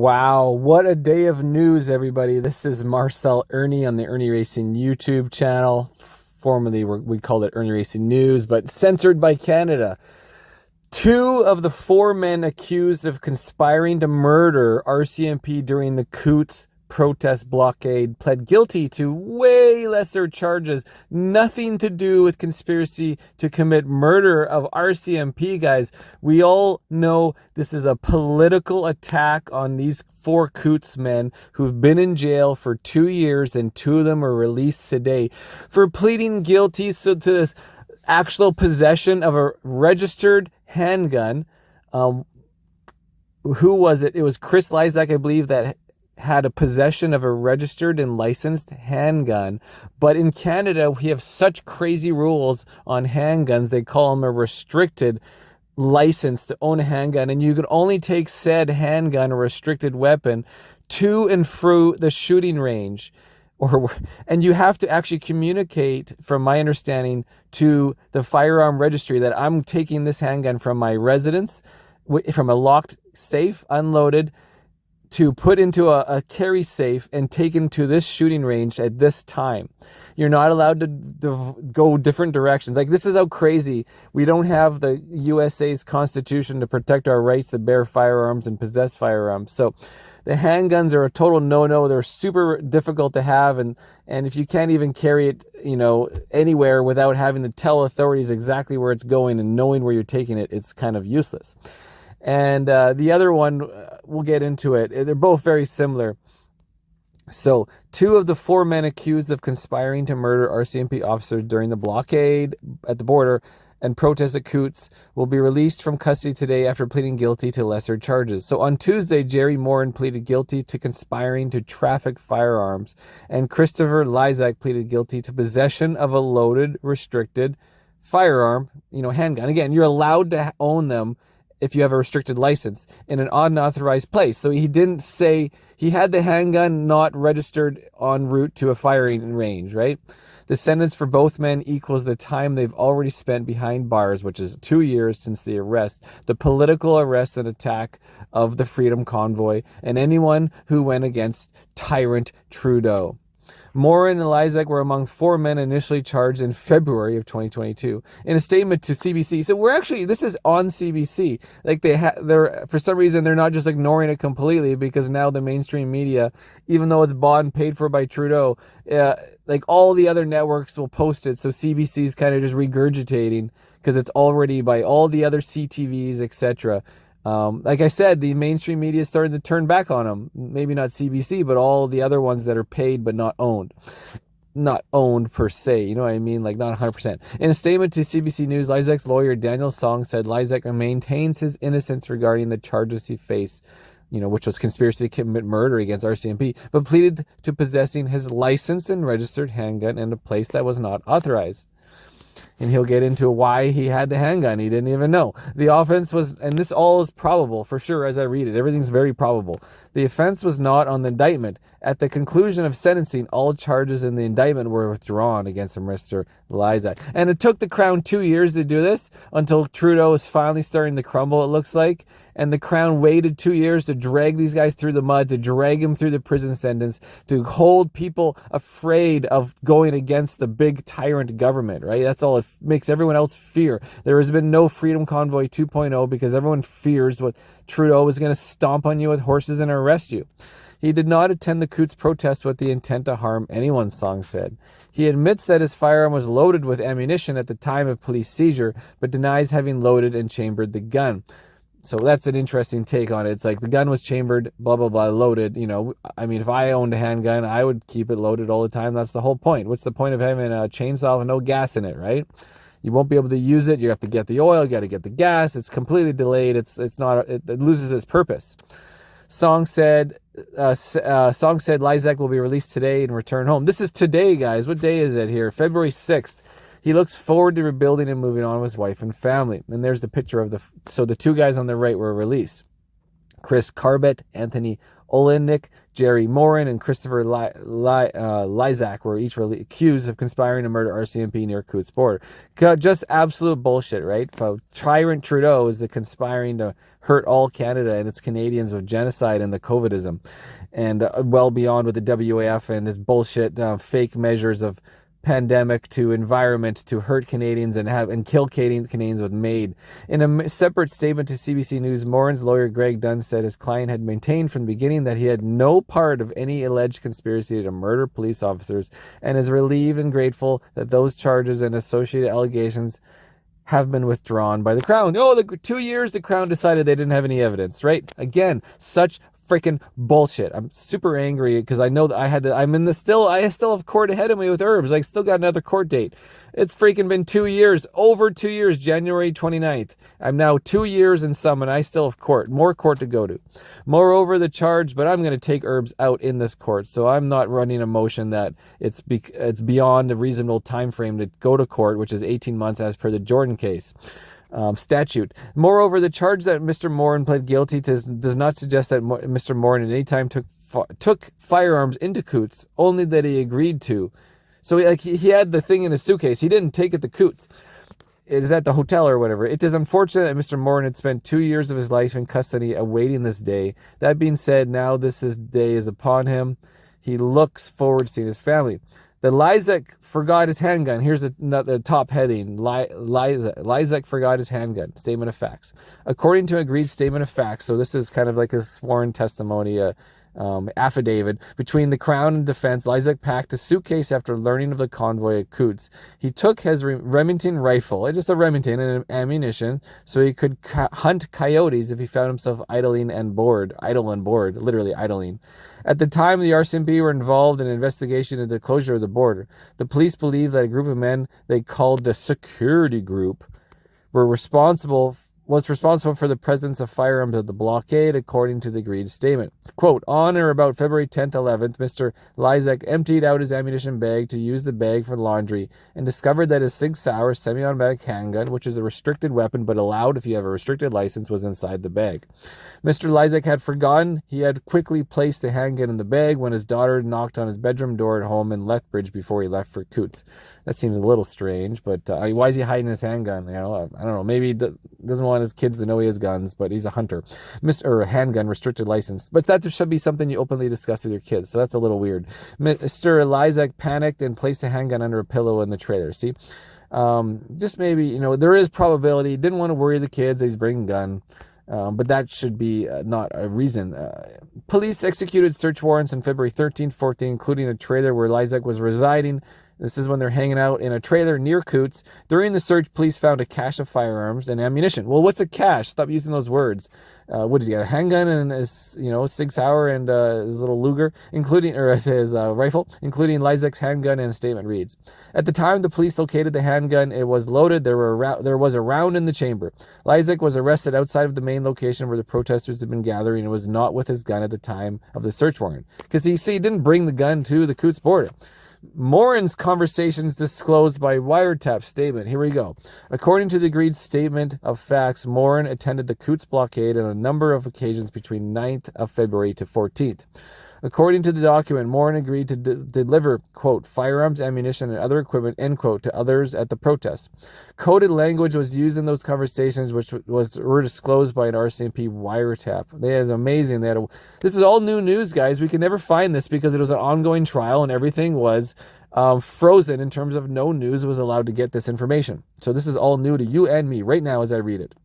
Wow, what a day of news, everybody. This is Marcel Ernie on the Ernie Racing YouTube channel. Formerly, we called it Ernie Racing News, but censored by Canada. 2 of the 4 men accused of conspiring to murder RCMP during the Coutts protest blockade pled guilty to way lesser charges. Nothing to do with conspiracy to commit murder of RCMP, guys. We all know this is a political attack on these 4 Coutts men who've been in jail for 2 years, and 2 of them were released today for pleading guilty to this actual possession of a registered handgun. Who was it? It was Chris Lysak, I believe, that had a possession of a registered and licensed handgun. But in Canada, we have such crazy rules on handguns. They call them a restricted license to own a handgun, and you can only take said handgun or restricted weapon to and through the shooting range. And you have to actually communicate, from my understanding, to the firearm registry that I'm taking this handgun from my residence, from a locked safe, unloaded, to put into a carry safe and taken to this shooting range at this time. You're not allowed to go different directions. Like, this is how crazy. We don't have the USA's Constitution to protect our rights to bear firearms and possess firearms. So the handguns are a total no-no. They're super difficult to have, and if you can't even carry it, anywhere without having to tell authorities exactly where it's going and knowing where you're taking it, it's kind of useless. And the other one, we'll get into it. They're both very similar. So 2 of the 4 men accused of conspiring to murder RCMP officers during the blockade at the border and protests at Coutts will be released from custody today after pleading guilty to lesser charges. So on Tuesday, Jerry Morin pleaded guilty to conspiring to traffic firearms, and Christopher Lysak pleaded guilty to possession of a loaded, restricted firearm, handgun. Again, you're allowed to own them if you have a restricted license in an unauthorized place. So he didn't say he had the handgun not registered en route to a firing range, right? The sentence for both men equals the time they've already spent behind bars, which is 2 years since the arrest, the political arrest and attack of the Freedom Convoy, and anyone who went against tyrant Trudeau. Morin and Lysak were among 4 men initially charged in February of 2022. In a statement to CBC, so this is on CBC. Like, they're for some reason they're not just ignoring it completely, because now the mainstream media, even though it's bought and paid for by Trudeau, like all the other networks will post it. So CBC is kind of just regurgitating because it's already by all the other CTVs, etc. Like I said, the mainstream media is starting to turn back on them. Maybe not CBC, but all the other ones that are paid but not owned. Not owned per se, you know what I mean? Like, not 100%. In a statement to CBC News, Lysak's lawyer Daniel Song said Lysak maintains his innocence regarding the charges he faced, which was conspiracy to commit murder against RCMP, but pleaded to possessing his licensed and registered handgun in a place that was not authorized. And he'll get into why he had the handgun. He didn't even know. The offense was, and this all is probable for sure as I read it. Everything's very probable. The offense was not on the indictment. At the conclusion of sentencing, all charges in the indictment were withdrawn against Mr. Lysak. And it took the Crown 2 years to do this, until Trudeau was finally starting to crumble, it looks like. And the Crown waited 2 years to drag these guys through the mud, to drag them through the prison sentence, to hold people afraid of going against the big tyrant government, right? That's all. It makes everyone else fear. There has been no Freedom Convoy 2.0 because everyone fears what Trudeau is going to stomp on you with horses and arrest you. He did not attend the Coutts protest with the intent to harm anyone, Song said. He admits that his firearm was loaded with ammunition at the time of police seizure, but denies having loaded and chambered the gun. So that's an interesting take on it. It's like the gun was chambered, blah, blah, blah, loaded. If I owned a handgun, I would keep it loaded all the time. That's the whole point. What's the point of having a chainsaw with no gas in it, right? You won't be able to use it. You have to get the oil. You got to get the gas. It's completely delayed. It loses its purpose. Song said Lysak will be released today and return home. This is today, guys. What day is it here? February 6th. He looks forward to rebuilding and moving on with his wife and family. And there's the picture of the 2 guys on the right were released. Chris Carbett, Anthony Olenek, Jerry Morin, and Christopher Lysak were each accused of conspiring to murder RCMP near Coutts Border. Just absolute bullshit, right? Tyrant Trudeau is conspiring to hurt all Canada and its Canadians with genocide and the COVIDism, and well beyond with the WAF and his bullshit fake measures of pandemic to environment to hurt Canadians and kill Canadians with MAID. In a separate statement to CBC News, Morin's lawyer Greg Dunn said his client had maintained from the beginning that he had no part of any alleged conspiracy to murder police officers and is relieved and grateful that those charges and associated allegations have been withdrawn by the Crown. The 2 years the Crown decided they didn't have any evidence, right? Again, such freaking bullshit. I'm super angry because I know that I still have court ahead of me with Herbs. I still got another court date. It's freaking been 2 years, over 2 years, January 29th. I'm now 2 years and some, and I still have more court to go to. Moreover, the charge, but I'm going to take Herbs out in this court, so I'm not running a motion that it's beyond a reasonable time frame to go to court, which is 18 months as per the Jordan case. Statute. Moreover, the charge that Mr. Morin pled guilty to does not suggest that Mr. Morin at any time took firearms into Coutts, only that he agreed to. So he had the thing in his suitcase. He didn't take it to Coutts. It is at the hotel or whatever. It is unfortunate that Mr. Morin had spent 2 years of his life in custody awaiting this day. That being said, now day is upon him. He looks forward to seeing his family. The Lysak forgot his handgun. Here's the top heading. Lysak forgot his handgun. Statement of facts. According to agreed statement of facts, so this is kind of like a sworn testimony, affidavit between the Crown and defense. Lysak packed a suitcase after learning of the convoy at Coutts. He took his Remington rifle, just a Remington, and ammunition, so he could hunt coyotes if he found himself idle and bored, literally idling. At the time, the RCMP were involved in an investigation into the closure of the border. The police believe that a group of men they called the security group was responsible for the presence of firearms at the blockade, according to the agreed statement. Quote, on or about February 10th, 11th, Mr. Lysak emptied out his ammunition bag to use the bag for laundry and discovered that his Sig Sauer semi-automatic handgun, which is a restricted weapon but allowed if you have a restricted license, was inside the bag. Mr. Lysak had forgotten he had quickly placed the handgun in the bag when his daughter knocked on his bedroom door at home in Lethbridge before he left for Coutts. That seems a little strange, but why is he hiding his handgun? I don't know. Maybe he doesn't want his kids to know he has guns, but he's a hunter. Or a handgun restricted license. But that should be something you openly discuss with your kids, so that's a little weird. Mr. Lysak panicked and placed the handgun under a pillow in the trailer. See? Just maybe, there is probability. Didn't want to worry the kids that he's bringing a gun. But that should be not a reason. Police executed search warrants on February 13th, 14th, including a trailer where Lysak was residing. This is when they're hanging out in a trailer near Coutts. During the search, police found a cache of firearms and ammunition. Well, what's a cache? Stop using those words. What does he got? A handgun and his, Sig Sauer and his little Luger, his rifle, including Lysak's handgun, and a statement reads, at the time the police located the handgun, it was loaded. There was a round in the chamber. Lysak was arrested outside of the main location where the protesters had been gathering and was not with his gun at the time of the search warrant. Because he didn't bring the gun to the Coutts border. Morin's conversations disclosed by wiretap statement. Here we go. According to the agreed statement of facts, Morin attended the Coutts blockade on a number of occasions between 9th of February to 14th. According to the document, Morin agreed to deliver, quote, firearms, ammunition, and other equipment, end quote, to others at the protest. Coded language was used in those conversations, which were disclosed by an RCMP wiretap. They had amazing. This is all new news, guys. We could never find this because it was an ongoing trial and everything was frozen in terms of no news was allowed to get this information. So this is all new to you and me right now as I read it.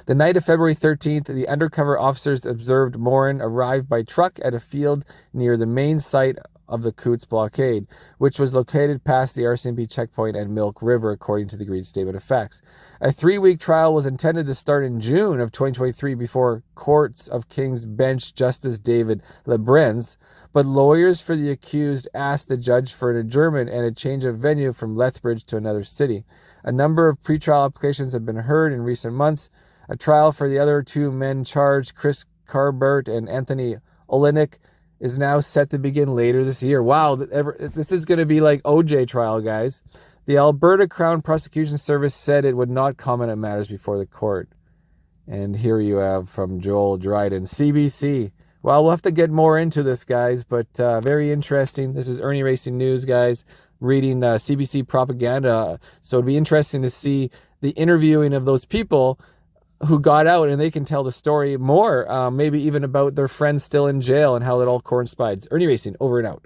The night of February 13th, the undercover officers observed Morin arrive by truck at a field near the main site of the Coutts blockade, which was located past the RCMP checkpoint and Milk River, according to the agreed statement of facts. A 3-week trial was intended to start in June of 2023 before Courts of King's Bench Justice David Lebrenz, but lawyers for the accused asked the judge for an adjournment and a change of venue from Lethbridge to another city. A number of pretrial applications have been heard in recent months. A trial for the other two men charged, Chris Carbert and Anthony Olenek, is now set to begin later this year. Wow, this is going to be like OJ trial, guys. The Alberta Crown Prosecution Service said it would not comment on matters before the court. And here you have from Joel Dryden, CBC. Well, we'll have to get more into this, guys, but very interesting. This is Ernie Racing News, guys, reading CBC propaganda. So it'd be interesting to see the interviewing of those people who got out, and they can tell the story more, maybe even about their friends still in jail and how it all coincides. Ernie Racing, over and out.